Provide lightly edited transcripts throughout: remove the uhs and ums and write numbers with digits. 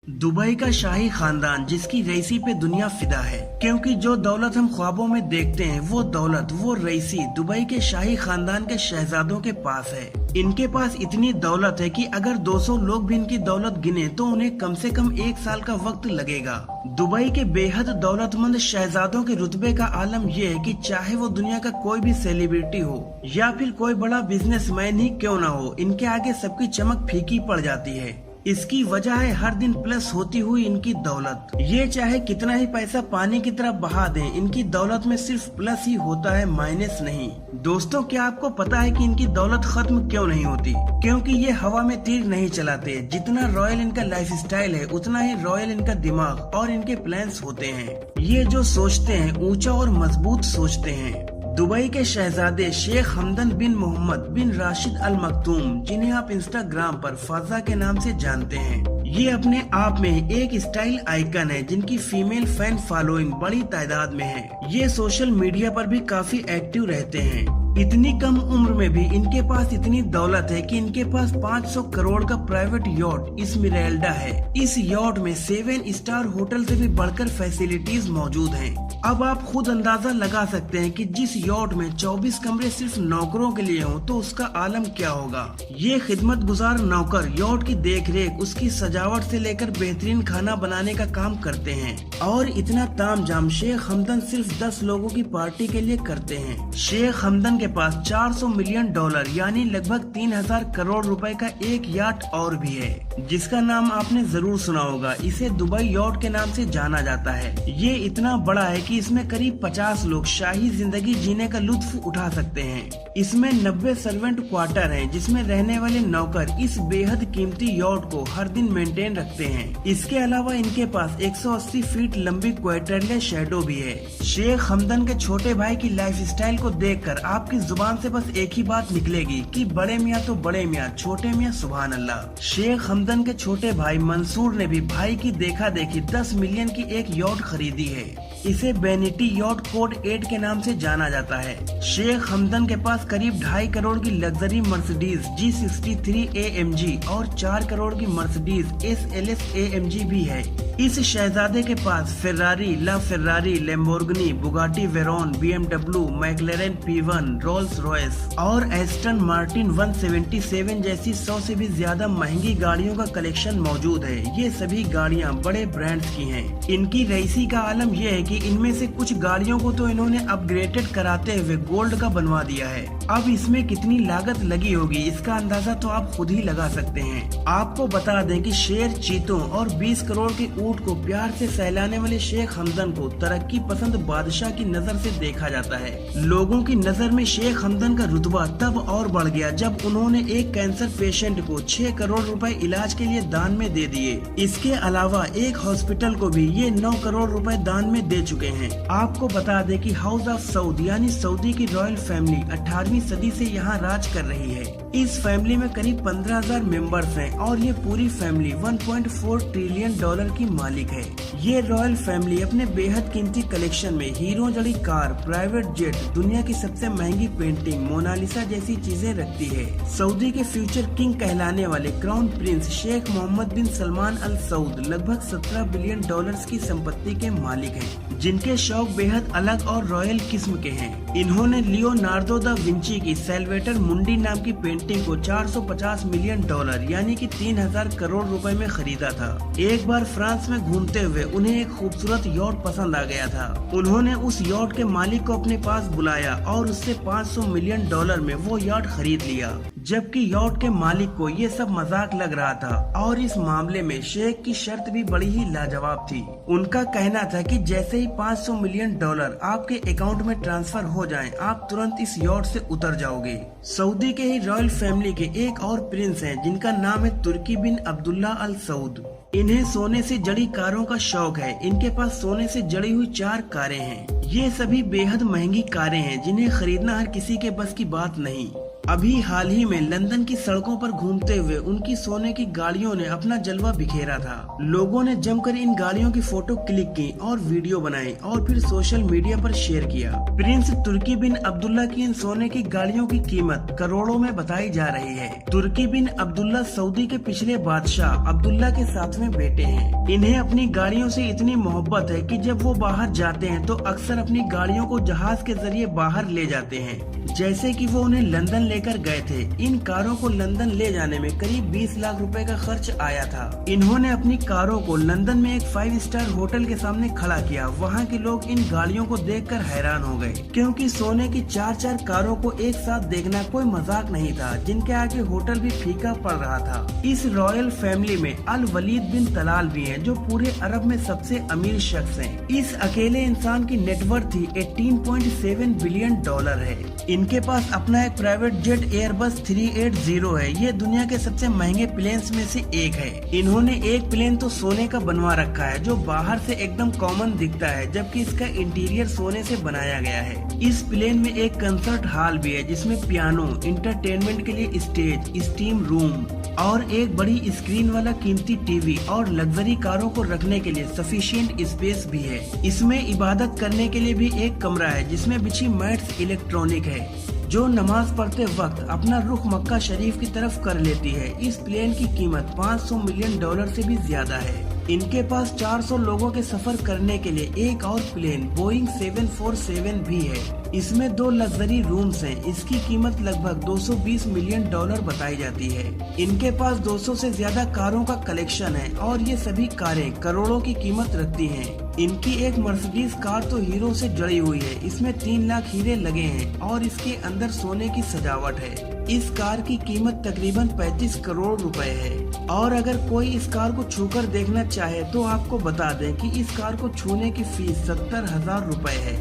Dubai का शाही खानदान जिसकी रईसी पे दुनिया फिदा है, क्योंकि जो दौलत हम ख्वाबों में देखते हैं वो दौलत वो रईसी दुबई के शाही खानदान के शहजादों के पास है। इनके पास इतनी दौलत है कि अगर 200 लोग भी इनकी दौलत गिने तो उन्हें कम से कम 1 साल का वक्त लगेगा। दुबई के बेहद दौलतमंद शहजादों के रुतबे का आलम यह है कि चाहे वो दुनिया का कोई भी सेलिब्रिटी हो या फिर कोई बड़ा बिजनेसमैन ही क्यों न हो, इनके आगे सबकी चमक फीकी पड़ जाती है। इसकी वजह है हर दिन प्लस होती हुई इनकी दौलत। ये चाहे कितना ही पैसा पानी की तरफ बहा दें, इनकी दौलत में सिर्फ प्लस ही होता है, माइनस नहीं। दोस्तों, क्या आपको पता है कि इनकी दौलत खत्म क्यों नहीं होती? क्योंकि ये हवा में तीर नहीं चलाते। जितना रॉयल इनका लाइफस्टाइल है उतना ही रॉयल इनका दिमाग और इनके प्लान्स होते हैं। ये जो सोचते हैं ऊंचा और मजबूत सोचते हैं। दुबई के शहजादे शेख हमदन बिन मोहम्मद बिन राशिद अल मखदूम, जिन्हें आप इंस्टाग्राम पर फाजा के नाम से जानते हैं, ये अपने आप में एक स्टाइल आइकन है जिनकी फीमेल फैन फॉलोइंग बड़ी तादाद में है। ये सोशल मीडिया पर भी काफी एक्टिव रहते हैं। इतनी कम उम्र में भी इनके पास इतनी दौलत है कि इनके पास 500 करोड़ का प्राइवेट यॉट इस्मेराल्डा है। इस यॉट में 7 स्टार होटल से भी बढ़कर फैसिलिटीज मौजूद हैं। अब आप खुद अंदाजा लगा सकते हैं कि जिस यॉट में 24 कमरे सिर्फ नौकरों के लिए हों तो उसका आलम क्या होगा। ये खिदमत गुजार नौकर यॉट की देखरेख, उसकी सजावट से लेकर बेहतरीन खाना बनाने का काम करते हैं। और इतना तामझाम शेख हमदन सिर्फ 10 लोगों की पार्टी के लिए करते हैं। शेख हमदन के पास 400 मिलियन डॉलर यानी लगभग 3000 करोड़ रुपए का एक याट और भी है, जिसका नाम आपने जरूर सुना होगा। इसे दुबई यॉट के नाम से जाना जाता है। ये इतना बड़ा है कि इसमें करीब 50 लोग शाही जिंदगी जीने का लुत्फ उठा सकते हैं। इसमें 90 सर्वेंट क्वार्टर हैं, जिसमें रहने वाले नौकर इस बेहद कीमती यॉट को हर दिन मेंटेन रखते हैं। इसके अलावा इनके पास 180 फीट लंबी क्वार्टरले शैडो भी है। शेख हमदन के छोटे भाई की लाइफस्टाइल को देखकर आपकी जुबान से बस एक ही बात निकलेगी कि बड़े मियाँ तो बड़े मियाँ, छोटे मियाँ सुभान अल्लाह। शेख हमदन के छोटे भाई मंसूर ने भी भाई की देखा देखी 10 मिलियन की एक यॉट खरीदी है। इसे बेनिटी यॉट कोड 8 के नाम से जाना जाता है। शेख हमदन के पास करीब 2.5 करोड़ की लग्जरी मर्सिडीज G63 AMG और 4 करोड़ की मर्सिडीज SLS AMG भी है। इस शहजादे के पास Ferrari, La Ferrari, Lamborghini, Bugatti Veyron, BMW, McLaren P1, Rolls Royce और एस्टन मार्टिन 177 जैसी 100 से भी ज्यादा महंगी गाड़ियों का कलेक्शन मौजूद है। ये सभी गाड़ियां बड़े ब्रांड्स की हैं। इनकी रईसी का आलम यह है कि इनमें से कुछ गाड़ियों को तो इन्होंने अपग्रेडेड कराते हुए गोल्ड का बनवा दिया है। अब इसमें कितनी लागत लगी होगी इसका अंदाजा तो आप खुद ही लगा सकते हैं। आपको बता दें कि शेर, चीतों और 20 करोड़ के ऊंट को प्यार से सहलाने वाले शेख हमदन को तरक्की पसंद बादशाह की नजर से देखा जाता है। लोगों की नजर में शेख हमदन का रुतबा तब और बढ़ गया जब उन्होंने एक कैंसर पेशेंट को 6 करोड़ रुपए इलाज के लिए दान में दे दिए। इसके अलावा एक हॉस्पिटल को भी ये 9 करोड़ रुपए दान में दे चुके हैं। आपको बता दें कि हाउस ऑफ सऊद यानी सऊदी की रॉयल फैमिली 18वीं सदी से यहाँ राज कर रही है। इस फैमिली में करीब 15,000 मेंबर्स हैं और ये पूरी फैमिली 1.4 ट्रिलियन डॉलर की मालिक है। ये रॉयल फैमिली अपने बेहद कीमती कलेक्शन में हीरो जड़ी कार, प्राइवेट जेट, दुनिया की सबसे महंगी पेंटिंग, मोनालिसा जैसी चीजें रखती है। सऊदी के फ्यूचर किंग कहलाने वाले क्राउन प्रिंस शेख मोहम्मद बिन सलमान अल सऊद लगभग 17 बिलियन डॉलर्स की संपत्ति के मालिक हैं, जिनके शौक बेहद अलग और रॉयल किस्म के हैं। इन्होंने लियोनार्डो दा विंची की सेल्वेटर मुंडी नाम की पेंटिंग को 450 मिलियन डॉलर यानी कि 3000 करोड़ रुपए में खरीदा था। एक बार फ्रांस में घूमते हुए उन्हें एक खूबसूरत यॉट पसंद आ गया था। उन्होंने उस यॉट के मालिक को अपने पास बुलाया और उससे 500 मिलियन डॉलर में वो यॉट खरीद लिया। जबकि यॉट के मालिक को ये सब मजाक लग रहा था और इस मामले में शेख की शर्त भी बड़ी ही लाजवाब थी। उनका कहना था कि जैसे ही 500 मिलियन डॉलर आपके अकाउंट में ट्रांसफर हो जाएं, आप तुरंत इस यॉट से उतर जाओगे। सऊदी के ही रॉयल फैमिली के एक और प्रिंस हैं जिनका नाम है तुर्की बिन अब्दुल्ला अल सऊद। इन्हें सोने से जड़ी कारों का शौक है। इनके पास सोने से जड़ी हुई 4 कारें हैं। ये सभी बेहद महंगी कारें हैं जिन्हें खरीदना हर किसी के बस की बात नहीं। अभी हाल ही में लंदन की सड़कों पर घूमते हुए उनकी सोने की गाड़ियों ने अपना जलवा बिखेरा था। लोगों ने जमकर इन गाड़ियों की फोटो क्लिक की और वीडियो बनाई और फिर सोशल मीडिया पर शेयर किया। प्रिंस तुर्की बिन अब्दुल्ला की इन सोने की गाड़ियों की कीमत करोड़ों में बताई जा रही है। तुर्की बिन अब्दुल्ला सऊदी के पिछले बादशाह अब्दुल्ला के 7वें बेटे हैं। इन्हें अपनी गाड़ियों से इतनी मोहब्बत है कि जब वो बाहर जाते हैं तो अक्सर अपनी गाड़ियों को जहाज के जरिए बाहर ले जाते हैं, जैसे कि वो उन्हें लंदन लेकर गए थे। इन कारों को लंदन ले जाने में करीब 20 लाख रुपए का खर्च आया था। इन्होंने अपनी कारों को लंदन में एक 5 स्टार होटल के सामने खड़ा किया। वहाँ के लोग इन गाड़ियों को देखकर हैरान हो गए, क्योंकि सोने की 4-4 कारों को एक साथ देखना कोई मजाक नहीं था, जिनके आगे होटल भी फीका पड़ रहा था। इस रॉयल फैमिली में अल वलीद बिन तलाल भी हैं, जो पूरे अरब में सबसे अमीर शख्स हैं। इस अकेले इंसान की नेटवर्थ ही 18.7 बिलियन डॉलर है। इनके पास अपना एक प्राइवेट जेट एयरबस 380 है। ये दुनिया के सबसे महंगे प्लेन्स में से एक है। इन्होंने एक प्लेन तो सोने का बनवा रखा है, जो बाहर से एकदम कॉमन दिखता है, जबकि इसका इंटीरियर सोने से बनाया गया है। इस प्लेन में एक कंसर्ट हॉल भी है, जिसमें पियानो, इंटरटेनमेंट के लिए स्टेज, स्टीम रूम और एक बड़ी स्क्रीन वाला कीमती टीवी और लग्जरी कारों को रखने के लिए सफिशिएंट स्पेस भी है। इसमें इबादत करने के लिए भी एक कमरा है, जिसमें बिछी मैट्स इलेक्ट्रॉनिक है, जो नमाज पढ़ते वक्त अपना रुख मक्का शरीफ की तरफ कर लेती है। इस प्लेन की कीमत 500 मिलियन डॉलर से भी ज्यादा है। इनके पास 400 लोगों के सफर करने के लिए एक और प्लेन बोइंग 747 भी है। इसमें 2 लग्जरी रूम्स हैं। इसकी कीमत लगभग 220 मिलियन डॉलर बताई जाती है। इनके पास 200 से ज्यादा कारों का कलेक्शन है और ये सभी कारें करोड़ों की कीमत रखती हैं। इनकी एक मर्सिडीज कार तो हीरो से जड़ी हुई है। इसमें 3 लाख हीरे लगे हैं और इसके अंदर सोने की सजावट है। इस कार की कीमत तकरीबन 35 करोड़ रुपए है। और अगर कोई इस कार को छूकर देखना चाहे तो आपको बता दें कि इस कार को छूने की फीस 70,000 रुपए है।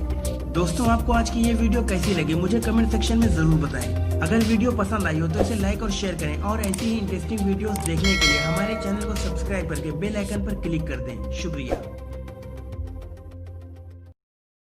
दोस्तों, आपको आज की ये वीडियो कैसी लगी मुझे कमेंट सेक्शन में जरूर बताएं। अगर वीडियो पसंद आई हो तो इसे लाइक और शेयर करें और ऐसी ही इंटरेस्टिंग वीडियोस देखने के लिए हमारे चैनल को सब्सक्राइब करके बेल आइकन पर क्लिक कर दें। शुक्रिया।